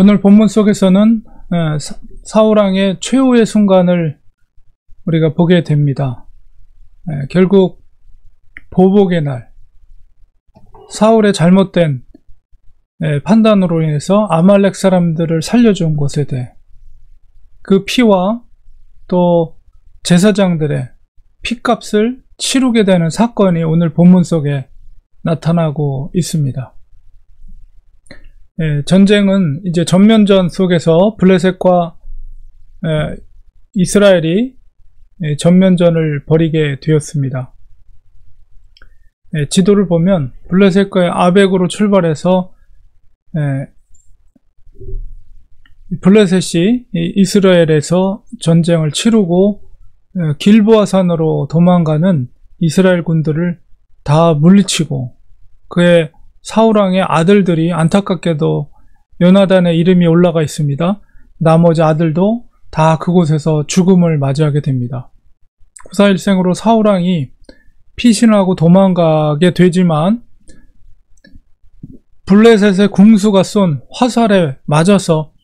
오늘 본문 속에서는 사울왕의 최후의 순간을 우리가 보게 됩니다. 결국 보복의 날, 사울의 잘못된 판단으로 인해서 아말렉 사람들을 살려준 곳에 대해 그 피와 또 제사장들의 피값을 치르게 되는 사건이 오늘 본문 속에 나타나고 있습니다. 전쟁은 이제 전면전 속에서 블레셋과 이스라엘이 전면전을 벌이게 되었습니다. 지도를 보면 블레셋과 아벡으로 출발해서 블레셋이 이스라엘에서 전쟁을 치르고 길보아산으로 도망가는 이스라엘 군들을 다 물리치고 그의 사울왕의 아들들이 안타깝게도 요나단의 이름이 올라가 있습니다. 나머지 아들도 다 그곳에서 죽음을 맞이하게 됩니다. 구사일생으로 사울왕이 피신하고 도망가게 되지만 블레셋의 궁수가 쏜 화살에 맞아서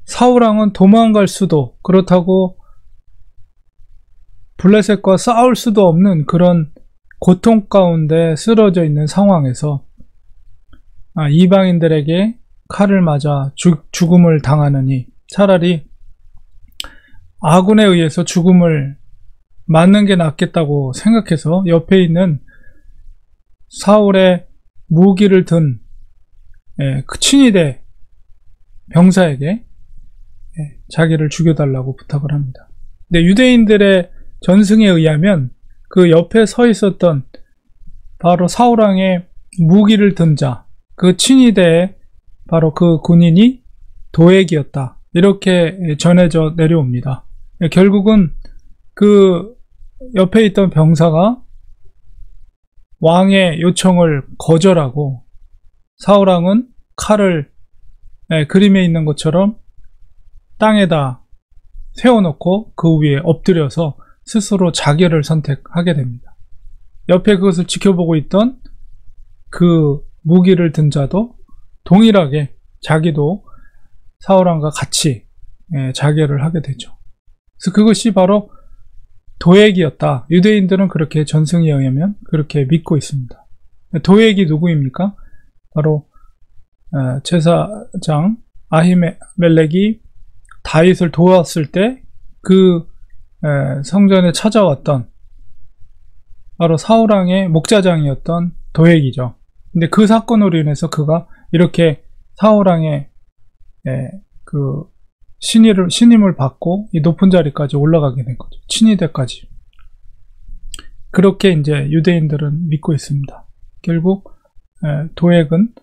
사울왕은 도망갈 수도, 그렇다고 블레셋과 싸울 수도 없는 그런 고통 가운데 쓰러져 있는 상황에서 이방인들에게 칼을 맞아 죽음을 당하느니 차라리 아군에 의해서 죽음을 맞는 게 낫겠다고 생각해서 옆에 있는 사울의 무기를 든 그 친위대 병사에게 자기를 죽여달라고 부탁을 합니다. 근데 유대인들의 전승에 의하면 그 옆에 서 있었던 바로 사울왕의 무기를 든 자, 그 친위대의 바로 그 군인이 도액이었다, 이렇게 전해져 내려옵니다. 결국은 그 옆에 있던 병사가 왕의 요청을 거절하고 사울왕은 칼을 그림에 있는 것처럼 땅에다 세워놓고 그 위에 엎드려서 스스로 자결을 선택하게 됩니다. 옆에 그것을 지켜보고 있던 그 무기를 든 자도 동일하게 자기도 사울왕과 같이 자결을 하게 되죠. 그래서 그것이 바로 도액이었다. 유대인들은 그렇게 전승에 의하면 그렇게 믿고 있습니다. 도액이 누구입니까? 바로 제사장 아히멜렉이 다윗을 도왔을 때 그 성전에 찾아왔던 바로 사울왕의 목자장이었던 도액이죠. 근데 그 사건으로 인해서 그가 이렇게 사울왕의 그 신임을 받고 이 높은 자리까지 올라가게 된 거죠. 친위대까지. 그렇게 이제 유대인들은 믿고 있습니다. 결국 도액은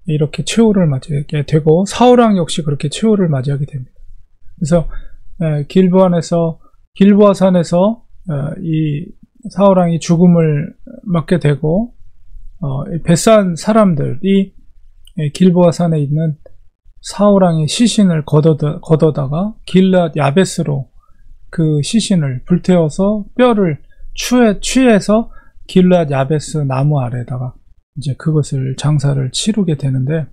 이렇게 최후를 맞이하게 되고 사울왕 역시 그렇게 최후를 맞이하게 됩니다. 그래서 길보아산에서 이 사울왕이 죽음을 맞게 되고 벳산 사람들이 길보아산에 있는 사울왕의 시신을 걷어다가 길앗 야베스로 그 시신을 불태워서 뼈를 취해서 길앗 야베스 나무 아래다가 이제 그것을 장사를 치르게 되는데,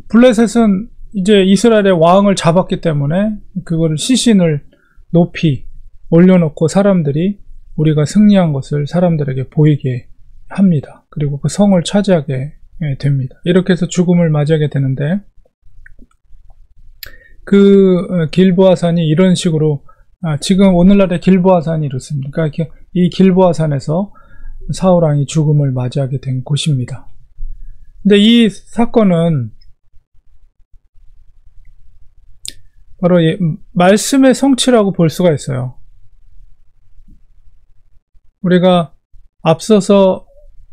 블레셋은 이제 이스라엘의 왕을 잡았기 때문에 그거를 시신을 높이 올려놓고 사람들이 우리가 승리한 것을 사람들에게 보이게 합니다. 그리고 그 성을 차지하게 됩니다. 이렇게 해서 죽음을 맞이하게 되는데, 그 길보아산이 이런 식으로 지금 오늘날의 길보아산이 이렇습니다. 그러니까 이 길보아산에서 사울왕이 죽음을 맞이하게 된 곳입니다. 근데 이 사건은 바로 말씀의 성취라고 볼 수가 있어요. 우리가 앞서서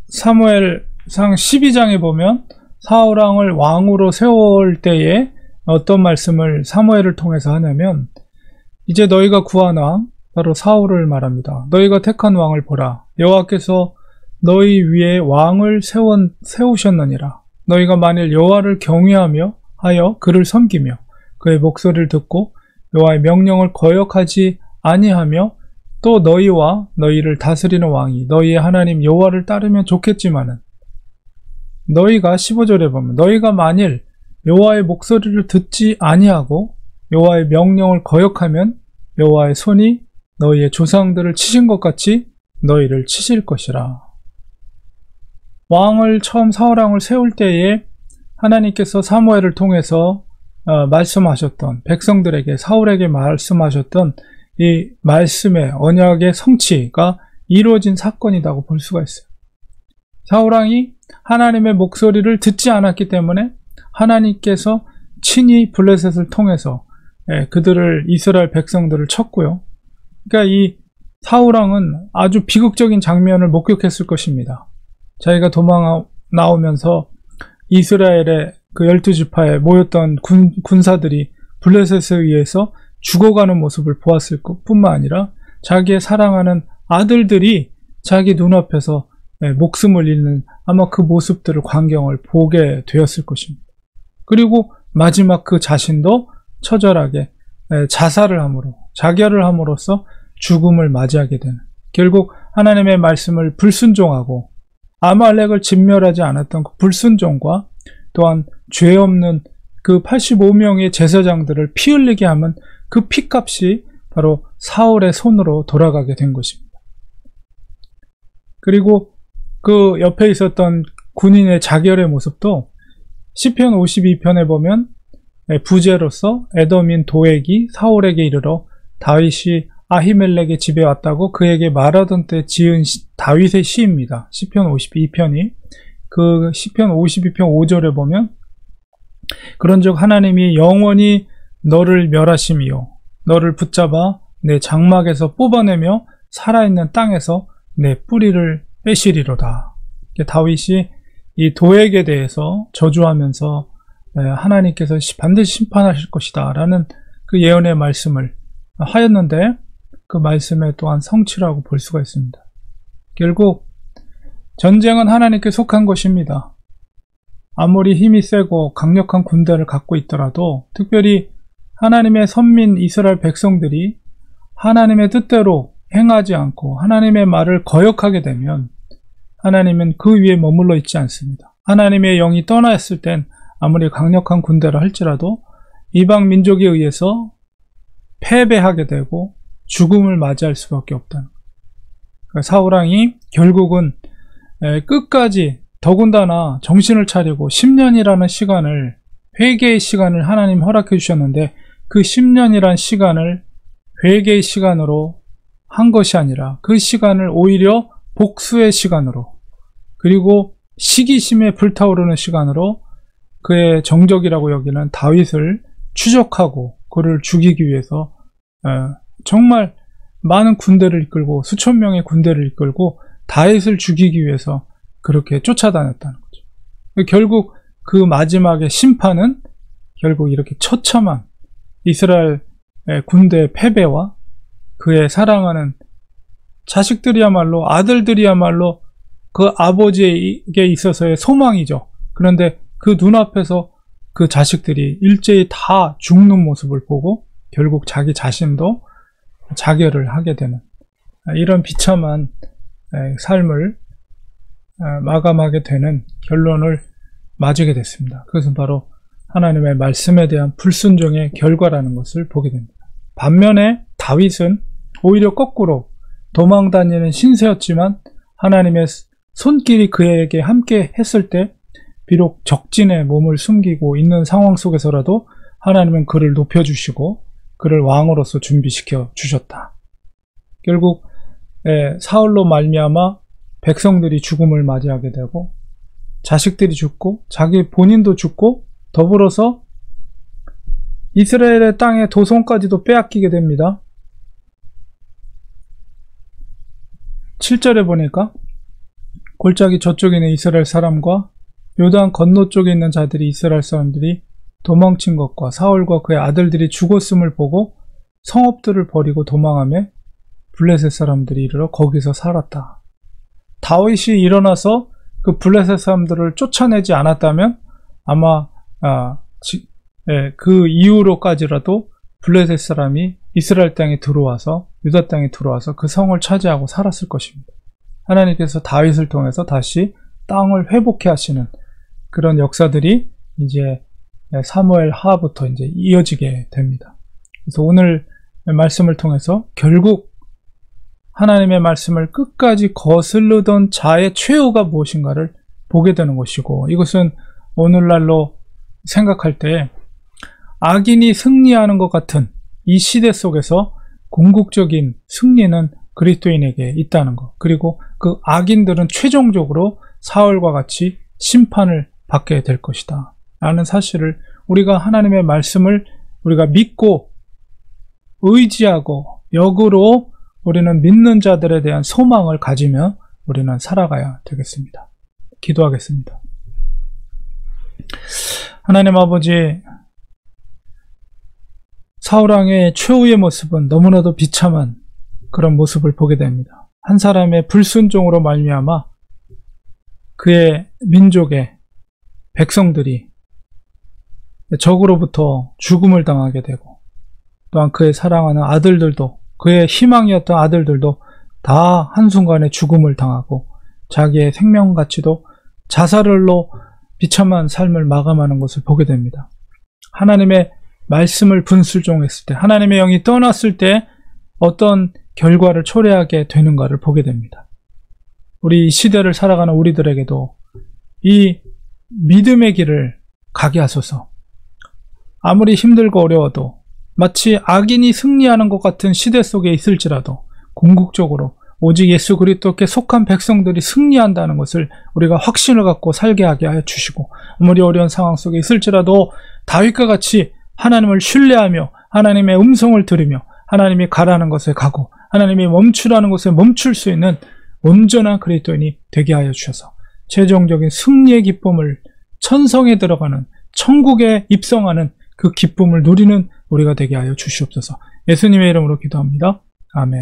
사무엘상 12장에 보면 사울왕을 왕으로 세울 때에 어떤 말씀을 사무엘을 통해서 하냐면, 이제 너희가 구한 왕 바로 사울을 말합니다. 너희가 택한 왕을 보라. 여호와께서 너희 위에 왕을 세우셨느니라. 너희가 만일 여호와를 경외하며 하여 그를 섬기며 그의 목소리를 듣고 여호와의 명령을 거역하지 아니하며 또 너희와 너희를 다스리는 왕이 너희의 하나님 여호와를 따르면 좋겠지만은, 너희가 15절에 보면 너희가 만일 여호와의 목소리를 듣지 아니하고 여호와의 명령을 거역하면 여호와의 손이 너희의 조상들을 치신 것 같이 너희를 치실 것이라. 처음 사울왕을 세울 때에 하나님께서 사무엘을 통해서 말씀하셨던, 백성들에게, 사울에게 말씀하셨던 이 말씀의 언약의 성취가 이루어진 사건이라고 볼 수가 있어요. 사울왕이 하나님의 목소리를 듣지 않았기 때문에 하나님께서 친히 블레셋을 통해서 그들을, 이스라엘 백성들을 쳤고요. 그러니까 이 사울왕은 아주 비극적인 장면을 목격했을 것입니다. 자기가 나오면서 이스라엘의 그 12지파에 모였던 군사들이 블레셋에 의해서 죽어가는 모습을 보았을 뿐만 아니라 자기의 사랑하는 아들들이 자기 눈앞에서 목숨을 잃는 아마 그 모습들을, 광경을 보게 되었을 것입니다. 그리고 마지막 그 자신도 처절하게 자살을 함으로, 자결을 함으로써 죽음을 맞이하게 되는, 결국 하나님의 말씀을 불순종하고 아말렉을 진멸하지 않았던 그 불순종과 또한 죄 없는 그 85명의 제사장들을 피 흘리게 하면 그 피값이 바로 사울의 손으로 돌아가게 된 것입니다. 그리고 그 옆에 있었던 군인의 자결의 모습도 시편 52편에 보면 부제로서 에돔인 도액이 사울에게 이르러 다윗이 아히멜렉의 집에 왔다고 그에게 말하던 때 지은 다윗의 시입니다. 시편 52편이 그 시편 52편 5절에 보면 그런즉 하나님이 영원히 너를 멸하심이요 너를 붙잡아 내 장막에서 뽑아내며 살아있는 땅에서 내 뿌리를 빼시리로다. 다윗이 이 도액에 대해서 저주하면서 하나님께서 반드시 심판하실 것이다 라는 그 예언의 말씀을 하였는데 그 말씀에 또한 성취라고 볼 수가 있습니다. 결국 전쟁은 하나님께 속한 것입니다. 아무리 힘이 세고 강력한 군대를 갖고 있더라도, 특별히 하나님의 선민 이스라엘 백성들이 하나님의 뜻대로 행하지 않고 하나님의 말을 거역하게 되면 하나님은 그 위에 머물러 있지 않습니다. 하나님의 영이 떠나 있을 땐 아무리 강력한 군대를 할지라도 이방 민족에 의해서 패배하게 되고 죽음을 맞이할 수밖에 없다는 거예요. 사울왕이 결국은 끝까지, 더군다나 정신을 차리고 10년이라는 시간을, 회개의 시간을 하나님 허락해 주셨는데 그 10년이란 시간을 회개의 시간으로 한 것이 아니라 그 시간을 오히려 복수의 시간으로, 그리고 시기심에 불타오르는 시간으로 그의 정적이라고 여기는 다윗을 추적하고 그를 죽이기 위해서 정말 많은 군대를 이끌고, 수천 명의 군대를 이끌고 다윗을 죽이기 위해서 그렇게 쫓아다녔다는 거죠. 결국 그 마지막의 심판은 결국 이렇게 처참한 이스라엘 군대의 패배와 그의 사랑하는 자식들이야말로, 아들들이야말로 그 아버지에게 있어서의 소망이죠. 그런데 그 눈앞에서 그 자식들이 일제히 다 죽는 모습을 보고 결국 자기 자신도 자결을 하게 되는 이런 비참한 삶을 마감하게 되는 결론을 맞이게 됐습니다. 그것은 바로 하나님의 말씀에 대한 불순종의 결과라는 것을 보게 됩니다. 반면에 다윗은 오히려 거꾸로 도망다니는 신세였지만 하나님의 손길이 그에게 함께 했을 때 비록 적진에 몸을 숨기고 있는 상황 속에서라도 하나님은 그를 높여주시고 그를 왕으로서 준비시켜 주셨다. 결국 사울로 말미암아 백성들이 죽음을 맞이하게 되고 자식들이 죽고 자기 본인도 죽고 더불어서 이스라엘의 땅의 도성까지도 빼앗기게 됩니다. 7절에 보니까 골짜기 저쪽에 있는 이스라엘 사람과 요단 건너 쪽에 있는 자들이, 이스라엘 사람들이 도망친 것과 사울과 그의 아들들이 죽었음을 보고 성읍들을 버리고 도망하며 블레셋 사람들이 이르러 거기서 살았다. 다윗이 일어나서 그 블레셋 사람들을 쫓아내지 않았다면 아마 그 이후로까지라도 블레셋 사람이 이스라엘 땅에 들어와서, 유다 땅에 들어와서 그 성을 차지하고 살았을 것입니다. 하나님께서 다윗을 통해서 다시 땅을 회복해 하시는 그런 역사들이 이제 사무엘 하부터 이제 이어지게 됩니다. 그래서 오늘 말씀을 통해서 결국 하나님의 말씀을 끝까지 거스르던 자의 최후가 무엇인가를 보게 되는 것이고, 이것은 오늘날로 생각할 때 악인이 승리하는 것 같은 이 시대 속에서 궁극적인 승리는 그리스도인에게 있다는 것, 그리고 그 악인들은 최종적으로 사울과 같이 심판을 받게 될 것이다 라는 사실을, 우리가 하나님의 말씀을 우리가 믿고 의지하고 역으로 우리는 믿는 자들에 대한 소망을 가지며 우리는 살아가야 되겠습니다. 기도하겠습니다. 하나님 아버지, 사울왕의 최후의 모습은 너무나도 비참한 그런 모습을 보게 됩니다. 한 사람의 불순종으로 말미암아 그의 민족의 백성들이 적으로부터 죽음을 당하게 되고, 또한 그의 사랑하는 아들들도, 그의 희망이었던 아들들도 다 한순간에 죽음을 당하고 자기의 생명 가치도 자살로 비참한 삶을 마감하는 것을 보게 됩니다. 하나님의 말씀을 분술종했을 때, 하나님의 영이 떠났을 때 어떤 결과를 초래하게 되는가를 보게 됩니다. 우리 이 시대를 살아가는 우리들에게도 이 믿음의 길을 가게 하소서. 아무리 힘들고 어려워도, 마치 악인이 승리하는 것 같은 시대 속에 있을지라도 궁극적으로 오직 예수 그리스도께 속한 백성들이 승리한다는 것을 우리가 확신을 갖고 살게 하게 하여 주시고, 아무리 어려운 상황 속에 있을지라도 다윗과 같이 하나님을 신뢰하며 하나님의 음성을 들으며 하나님이 가라는 것에 가고 하나님이 멈추라는 것에 멈출 수 있는 온전한 그리스도인이 되게 하여 주셔서 최종적인 승리의 기쁨을, 천성에 들어가는, 천국에 입성하는 그 기쁨을 누리는 우리가 되게 하여 주시옵소서. 예수님의 이름으로 기도합니다. 아멘.